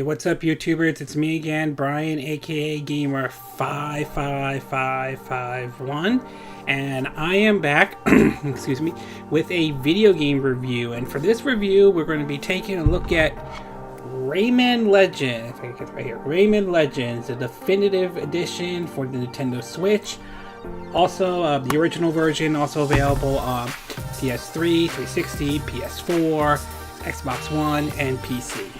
What's up, YouTubers? It's me again, Brian, aka Gamer55551, and I am back, excuse me, with a video game review. And for this review, we're going to be taking a look at Rayman Legend. If I can get it right here, Rayman Legends, the definitive edition for the Nintendo Switch. Also, the original version also available on PS3, 360, PS4, Xbox One, and PC.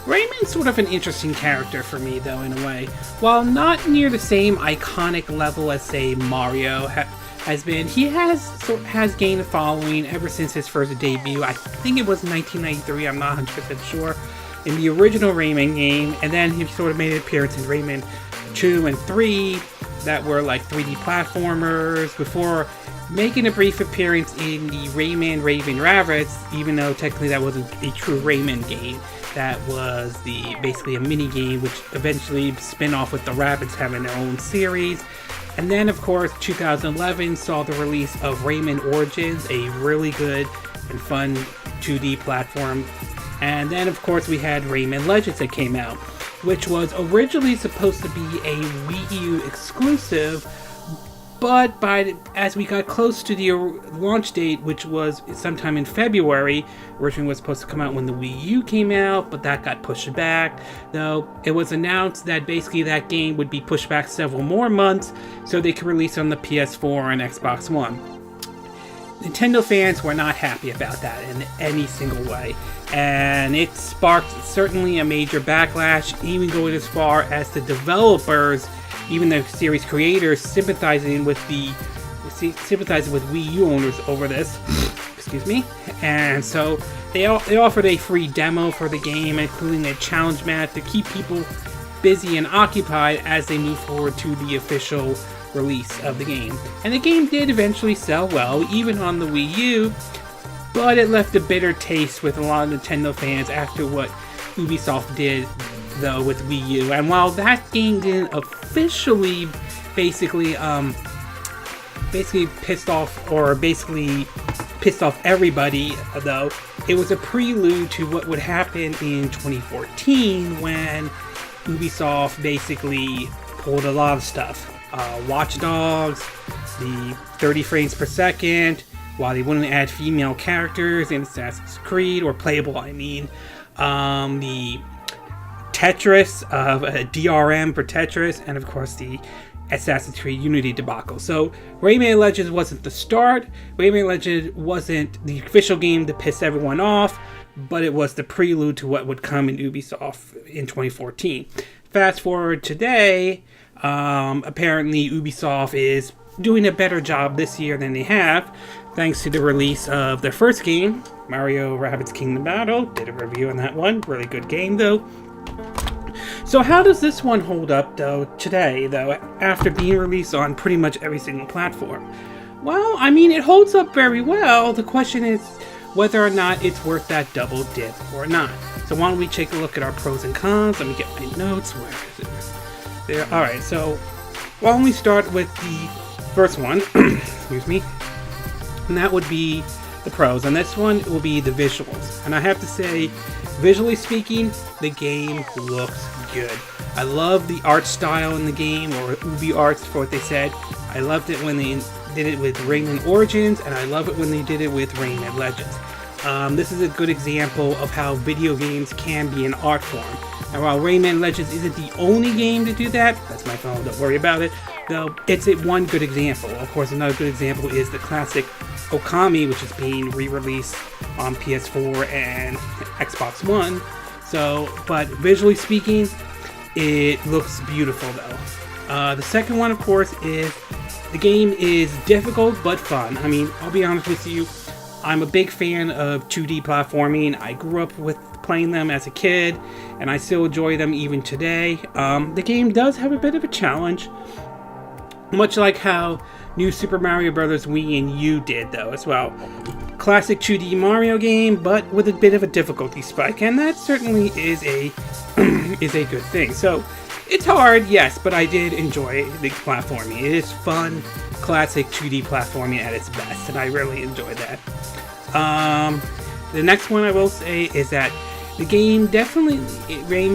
Rayman's sort of an interesting character for me, though, in a way. While not near the same iconic level as, say, Mario has been, he has gained a following ever since his first debut. I think it was 1993, I'm not 100% sure, in the original Rayman game, and then he sort of made an appearance in Rayman 2 and 3 that were like 3D platformers, before making a brief appearance in the Rayman Raven Rabbids, even though technically that wasn't a true Rayman game. That was basically a mini game, which eventually spin off with the Rabbids having their own series. And then, of course, 2011 saw the release of Rayman Origins, a really good and fun 2D platform. And then, of course, we had Rayman Legends that came out, which was originally supposed to be a Wii U exclusive, but as we got close to the launch date, which was sometime in February, originally was supposed to come out when the Wii U came out, but that got pushed back. Though it was announced that basically that game would be pushed back several more months so they could release on the PS4 and Xbox One. Nintendo fans were not happy about that in any single way, and it sparked certainly a major backlash, even going as far as the developers, even the series creators, sympathizing with Wii U owners over this. Excuse me. And so they offered a free demo for the game, including a challenge map to keep people busy and occupied as they move forward to the official release of the game. And the game did eventually sell well, even on the Wii U, but it left a bitter taste with a lot of Nintendo fans after what Ubisoft did, though, with Wii U. And while that game didn't officially basically pissed off everybody, though, it was a prelude to what would happen in 2014 when Ubisoft basically pulled a lot of stuff. Watch Dogs, the 30 frames per second, while they wouldn't add female characters in Assassin's Creed, or playable, I mean. The Tetris of DRM for Tetris, and of course the Assassin's Creed Unity debacle. So Rayman Legends wasn't the start. Rayman Legends wasn't the official game to piss everyone off, but it was the prelude to what would come in Ubisoft in 2014. Fast forward today, apparently Ubisoft is doing a better job this year than they have, thanks to the release of their first game, Mario Rabbids Kingdom Battle. Did a review on that one. Really good game, though. So how does this one hold up, though, today, though, after being released on pretty much every single platform? Well, I mean, it holds up very well. The question is whether or not it's worth that double dip or not. So why don't we take a look at our pros and cons? Let me get my notes. Where is it? There. All right, so why don't we start with the first one, excuse me, and that would be the pros. And this one will be the visuals. And I have to say, visually speaking, the game looks good. I love the art style in the game, or Ubi Arts for what they said. I loved it when they did it with Rayman Origins, and I love it when they did it with Rayman Legends. This is a good example of how video games can be an art form. And while Rayman Legends isn't the only game to do that, that's my phone, don't worry about it, though it's one good example. Of course, another good example is the classic Okami, which is being re-released on PS4 and Xbox One. So, but visually speaking, it looks beautiful, though. The second one, of course, is the game is difficult but fun. I mean, I'll be honest with you, I'm a big fan of 2D platforming. I grew up with playing them as a kid, and I still enjoy them even today. The game does have a bit of a challenge, much like how New Super Mario Bros. WIIU did, though, as well. Classic 2D Mario game, but with a bit of a difficulty spike, and that certainly is a good thing. So, it's hard, yes, but I did enjoy the platforming. It is fun, classic 2D platforming at its best, and I really enjoyed that. The next one I will say is that The game definitely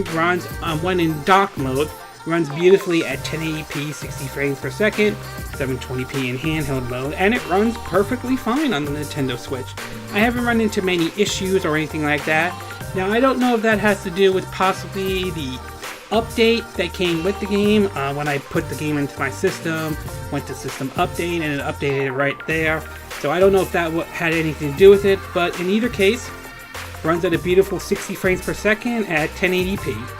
runs when in dock mode, runs beautifully at 1080p 60 frames per second, 720p in handheld mode, and it runs perfectly fine on the Nintendo Switch. I haven't run into many issues or anything like that. Now, I don't know if that has to do with possibly the update that came with the game. When I put the game into my system, went to system update, and it updated it right there. So I don't know if that had anything to do with it, but in either case, runs at a beautiful 60 frames per second at 1080p.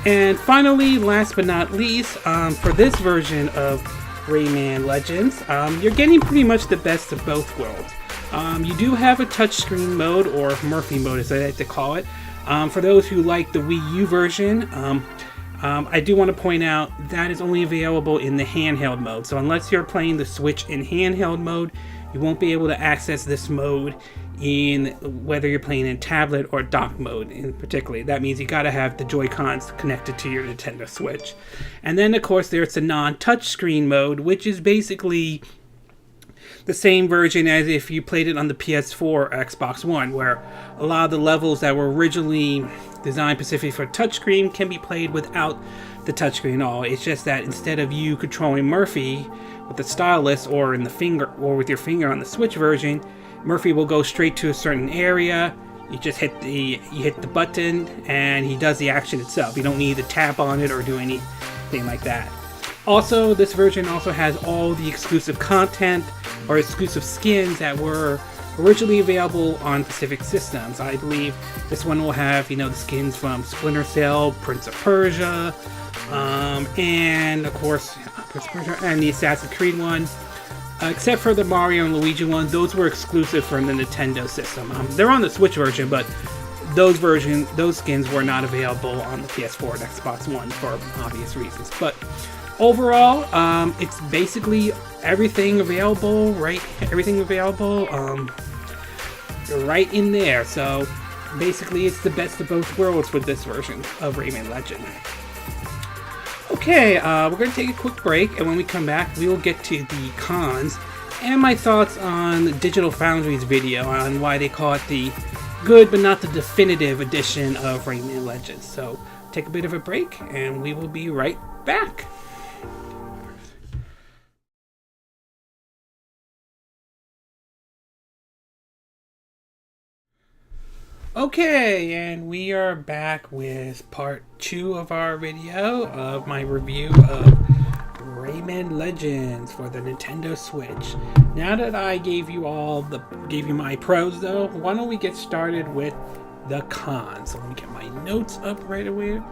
And finally, last but not least, for this version of Rayman Legends, you're getting pretty much the best of both worlds. You do have a touchscreen mode, or Murphy mode as I like to call it. For those who like the Wii U version, I do want to point out that is only available in the handheld mode. So unless you're playing the Switch in handheld mode, you won't be able to access this mode in whether you're playing in tablet or dock mode in particular. That means you gotta have the Joy-Cons connected to your Nintendo Switch. And then of course there's the non-touchscreen mode, which is basically the same version as if you played it on the PS4 or Xbox One, where a lot of the levels that were originally designed specifically for touchscreen can be played without the touchscreen at all. It's just that instead of you controlling Murphy with the stylus or in the finger or with your finger on the Switch version, Murphy will go straight to a certain area. You just hit the button and he does the action itself. You don't need to tap on it or do anything like that. Also, this version also has all the exclusive content or exclusive skins that were originally available on Pacific systems. I believe this one will have, the skins from Splinter Cell, Prince of Persia, and of course, Prince of Persia and the Assassin's Creed one. Except for the Mario and Luigi one, those were exclusive from the Nintendo system. They're on the Switch version, but those skins were not available on the PS4 and Xbox One for obvious reasons. But overall, it's basically everything available, right? Everything available, right in there. So basically, it's the best of both worlds with this version of Rayman Legend. Okay, we're going to take a quick break, and when we come back, we will get to the cons and my thoughts on Digital Foundry's video on why they call it the good but not the definitive edition of Rayman Legends. So, take a bit of a break, and we will be right back. Okay, and we are back with part 2 of our video of my review of Rayman Legends for the Nintendo Switch. Now that I gave you my pros though, why don't we get started with the cons. So let me get my notes up right away.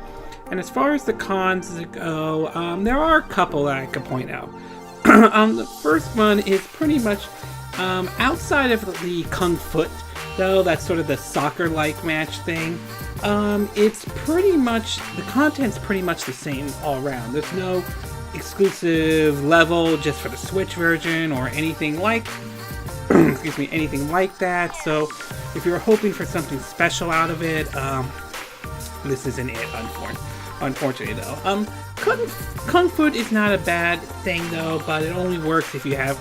And as far as the cons go, there are a couple that I could point out. The first one is pretty much outside of the Kung Foot, though that's sort of the soccer-like match thing. It's pretty much, the content's pretty much the same all around. There's no exclusive level just for the Switch version or anything like excuse me, anything like that. So if you're hoping for something special out of it, this isn't it, unfortunately though. Kung Foot is not a bad thing though, but it only works if you have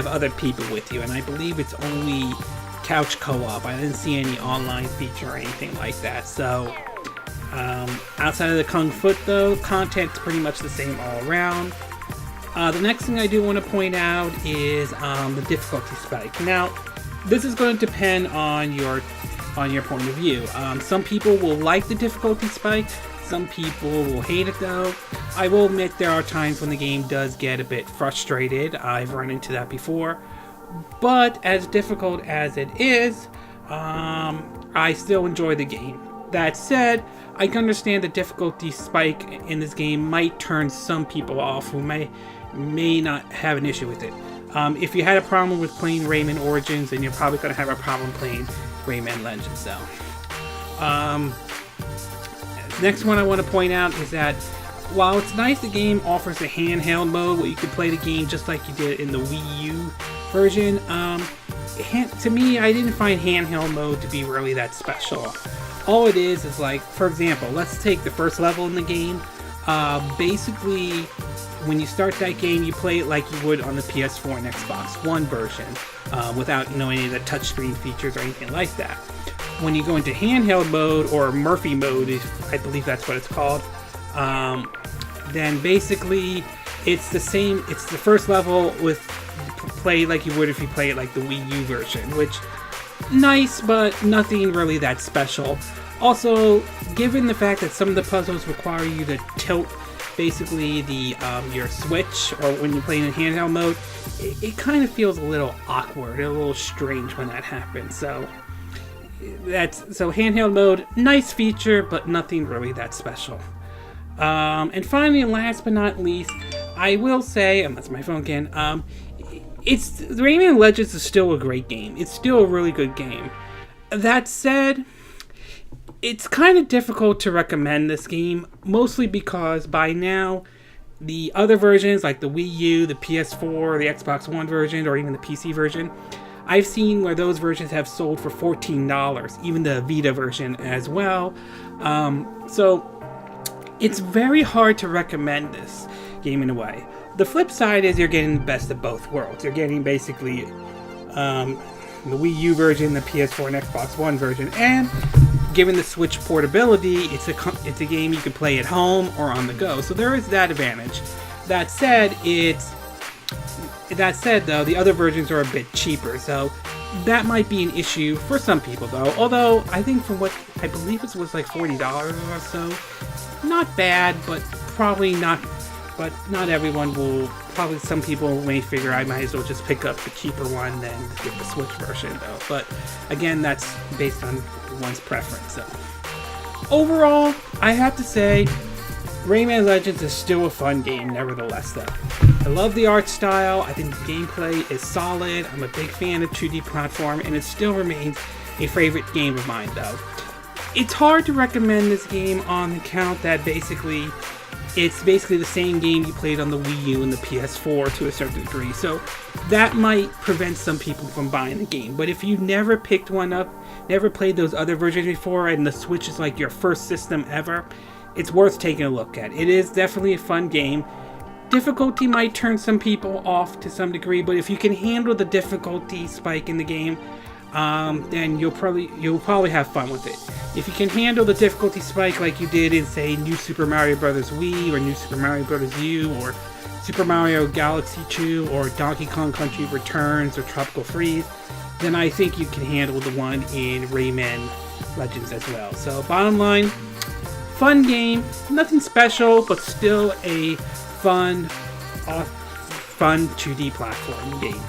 other people with you, and I believe it's only couch co-op. I didn't see any online feature or anything like that. So outside of the Kung Foot though, content's pretty much the same all around. The next thing I do want to point out is the difficulty spike. Now, this is going to depend on your point of view. Some people will like the difficulty spike. Some people will hate it though. I will admit there are times when the game does get a bit frustrated. I've run into that before. But as difficult as it is, I still enjoy the game. That said, I can understand the difficulty spike in this game might turn some people off who may not have an issue with it. If you had a problem with playing Rayman Origins, then you're probably going to have a problem playing Rayman Legends though. Next one I want to point out is that while it's nice the game offers a handheld mode where you can play the game just like you did in the Wii U version, to me, I didn't find handheld mode to be really that special. All it is like, for example, let's take the first level in the game. Basically, when you start that game, you play it like you would on the PS4 and Xbox One version, without any of the touchscreen features or anything like that. when you go into handheld mode, or Murphy mode, I believe that's what it's called, then basically it's the same. It's the first level with play like you would if you play it like the Wii U version, which nice, but nothing really that special. Also, given the fact that some of the puzzles require you to tilt basically the your Switch, or when you're playing in handheld mode, it kind of feels a little awkward, a little strange when that happens. So handheld mode, nice feature, but nothing really that special. And finally, and last but not least, I will say, and that's my phone again, Rayman Legends is still a great game. It's still a really good game. That said, it's kind of difficult to recommend this game, mostly because by now, the other versions, like the Wii U, the PS4, the Xbox One version, or even the PC version, I've seen where those versions have sold for $14, even the Vita version as well. So it's very hard to recommend this game in a way. The flip side is you're getting the best of both worlds. You're getting basically the Wii U version, the PS4 and Xbox One version, and given the Switch portability, it's a game you can play at home or on the go. So there is that advantage. That said, though, the other versions are a bit cheaper, so that might be an issue for some people, though. Although I think from what I believe it was like $40 or so, not bad, but probably not. But not everyone will. Probably some people may figure I might as well just pick up the cheaper one than get the Switch version, though. But again, that's based on one's preference. So overall, I have to say, Rayman Legends is still a fun game, nevertheless, though. I love the art style. I think the gameplay is solid. I'm a big fan of 2D platform, and it still remains a favorite game of mine, though. It's hard to recommend this game on the account that it's basically the same game you played on the Wii U and the PS4 to a certain degree, so that might prevent some people from buying the game. But if you never picked one up, never played those other versions before, and the Switch is like your first system ever, it's worth taking a look at. It is definitely a fun game. Difficulty might turn some people off to some degree, but if you can handle the difficulty spike in the game, then you'll probably have fun with it. If you can handle the difficulty spike like you did in, say, New Super Mario Bros. Wii, or New Super Mario Bros. U, or Super Mario Galaxy 2, or Donkey Kong Country Returns, or Tropical Freeze, then I think you can handle the one in Rayman Legends as well. So bottom line, fun game, nothing special, but still a fun 2D platform game.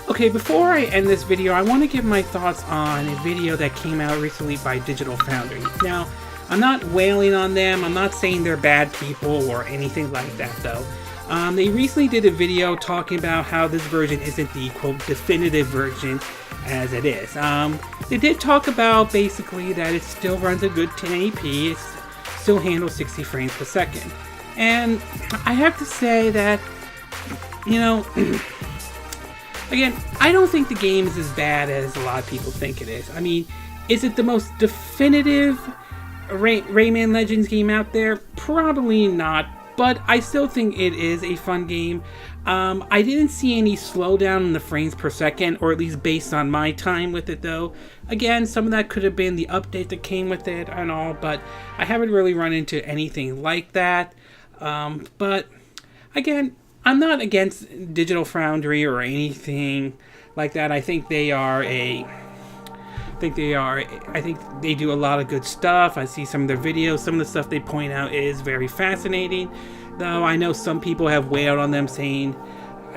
Okay, before I end this video, I want to give my thoughts on a video that came out recently by Digital Foundry. Now, I'm not wailing on them, I'm not saying they're bad people or anything like that, though. They recently did a video talking about how this version isn't the, quote, definitive version as it is. They did talk about, basically, that it still runs a good 1080p, it still handles 60 frames per second. And I have to say that, you know, again, I don't think the game is as bad as a lot of people think it is. I mean, is it the most definitive Rayman Legends game out there? Probably not, but I still think it is a fun game. I didn't see any slowdown in the frames per second, or at least based on my time with it, though. Again, some of that could have been the update that came with it and all, but I haven't really run into anything like that. But again, I'm not against Digital Foundry or anything like that. I think they do a lot of good stuff. I see some of their videos. Some of the stuff they point out is very fascinating. Though I know some people have wailed on them, saying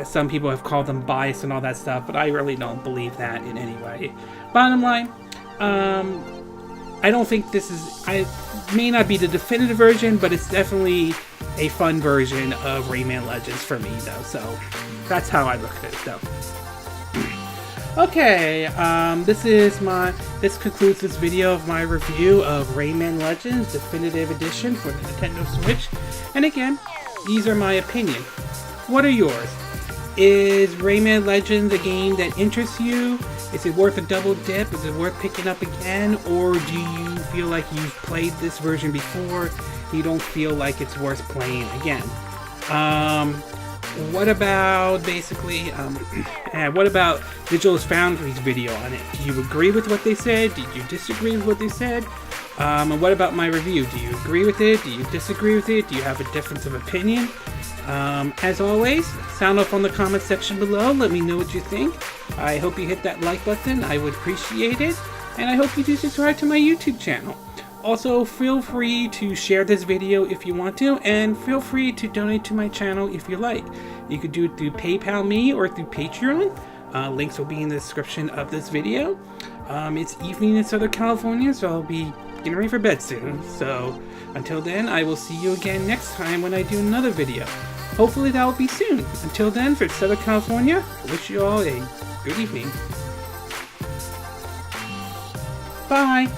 some people have called them biased and all that stuff, but I really don't believe that in any way. Bottom line, I don't think I may not be the definitive version, but it's definitely a fun version of Rayman Legends for me, though. So that's how I look at it, though. Okay, this concludes this video of my review of Rayman Legends Definitive Edition for the Nintendo Switch. And again, these are my opinion. What are yours? Is Rayman Legends a game that interests you? Is it worth a double dip? Is it worth picking up again? Or do you feel like you've played this version before, you don't feel like it's worth playing again? What about basically, And what about Digital's Foundry's video on it? Do you agree with what they said? Did you disagree with what they said? And what about my review? Do you agree with it? Do you disagree with it? Do you have a difference of opinion? As always, sound off on the comment section below. Let me know what you think. I hope you hit that like button. I would appreciate it. And I hope you do subscribe to my YouTube channel. Also, feel free to share this video if you want to, and feel free to donate to my channel if you like. You could do it through PayPal me or through Patreon. Links will be in the description of this video. It's evening in Southern California, so I'll be getting ready for bed soon. So until then, I will see you again next time when I do another video. Hopefully that will be soon. Until then, for Southern California, I wish you all a good evening. Bye!